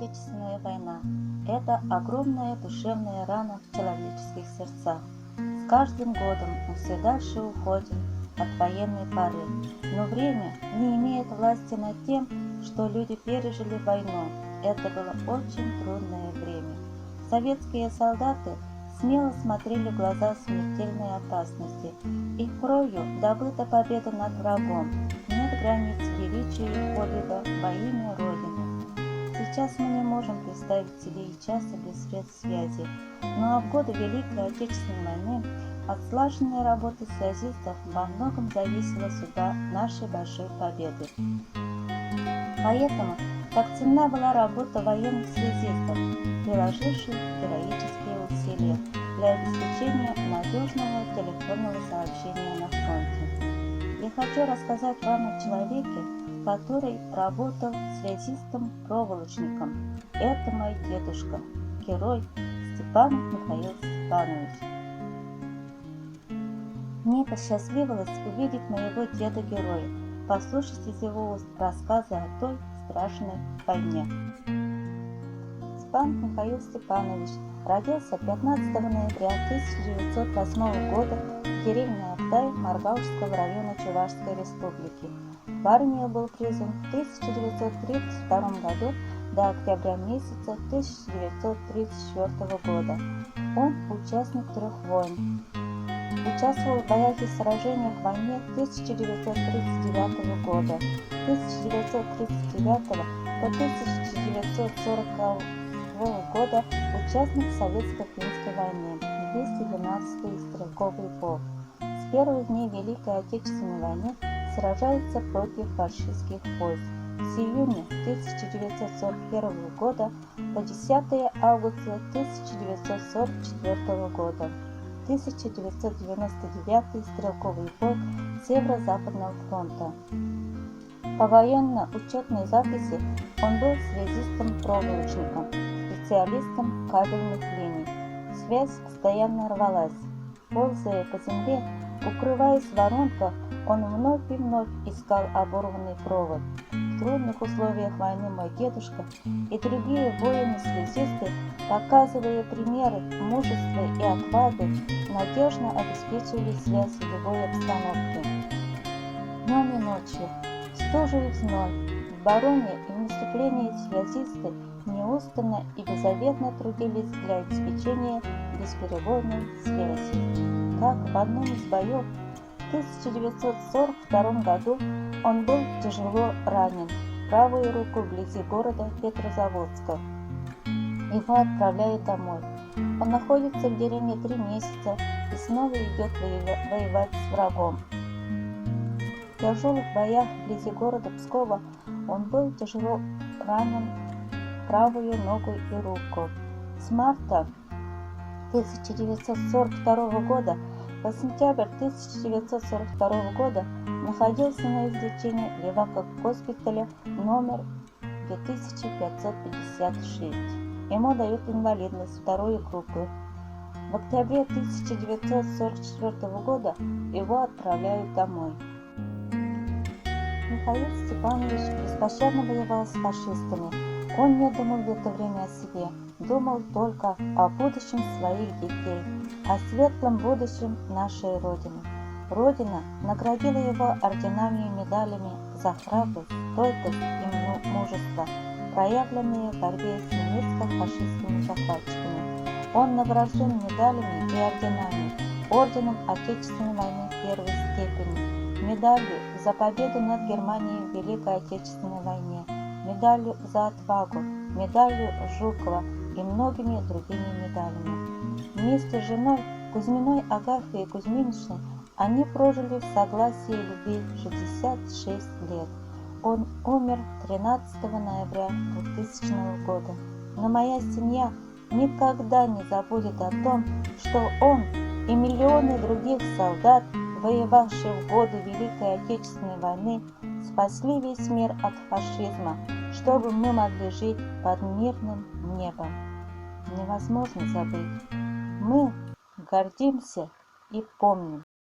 Отечественная война – это огромная душевная рана в человеческих сердцах. С каждым годом мы все дальше уходим от военной поры, но время не имеет власти над тем, что люди пережили войну. Это было очень трудное время. Советские солдаты смело смотрели в глаза смертельной опасности. Их кровью добыта победа над врагом. Нет границ величия и подвига во имя Родины. Сейчас мы не можем представить себе и часа без средств связи, но в годы Великой Отечественной войны от слаженной работы связистов во многом зависела судьба нашей большой победы. Поэтому так ценна была работа военных связистов, приложивших героические усилия для обеспечения надежного телефонного сообщения на фронте. Я хочу рассказать вам о человеке, который работал связистом-проволочником. Это мой дедушка, герой Степанов Михаил Степанович. Мне посчастливилось увидеть моего деда-героя, послушать из его уст рассказы о той страшной войне. Степанов Михаил Степанович родился 15 ноября 1908 года в деревне Актай Маргаушского района Чувашской республики. В армию был призван в 1932 году до октября месяца 1934 года. Он участник 3 войн. Участвовал в боях и сражениях в войне 1939 года, 1939 по 1940 года участник Советско-финской войны, 212-й стрелковый полк. С первых дней Великой Отечественной войны сражается против фашистских войск. С июня 1941 года по 10 августа 1944 года. 1999 стрелковый полк Северо-Западного фронта. По военно-учетной записи он был связистом-проволочником, специалистом кабельных линий. Связь постоянно рвалась. Ползая по земле, укрываясь в воронках, он вновь и вновь искал оборванный провод. В трудных условиях войны мой дедушка и другие воины-связисты, показывая примеры мужества и отваги, надежно обеспечивали связь в любой обстановке. Днем и ночью, в стужу и в зной, в обороне и в наступлении связисты неустанно и беззаветно трудились для обеспечения бесперебойной связи. Так, в одном из боев в 1942 году он был тяжело ранен в правую руку вблизи города Петрозаводска. Его отправляют домой. Он находится в деревне 3 месяца и снова идет воевать с врагом. В тяжелых боях вблизи города Пскова он был тяжело ранен в правую ногу и руку. С марта 1942 года по сентябрь 1942 года находился на излечении в Ивако-госпитале номер 2556. Ему дают инвалидность 2 группы. В октябре 1944 года его отправляют домой. Михаил Степанович беспощадно воевал с фашистами. Он не думал в это время о себе, думал только о будущем своих детей, о светлом будущем нашей Родины. Родина наградила его орденами и медалями за храбрость, стойкость и мужество, проявленные в борьбе с немецко-фашистскими захватчиками. Он награжден медалями и орденами, орденом Отечественной войны 1 степени, медалью за победу над Германией в Великой Отечественной войне, медалью за отвагу, медалью Жукова и многими другими медалями. Вместе с женой Кузьминой Агафьей Кузьминичной они прожили в согласии и любви 66 лет. Он умер 13 ноября 2000 года. Но моя семья никогда не забудет о том, что он и миллионы других солдат, воевавших в годы Великой Отечественной войны, спасли весь мир от фашизма, чтобы мы могли жить под мирным небом. Невозможно забыть. Мы гордимся и помним.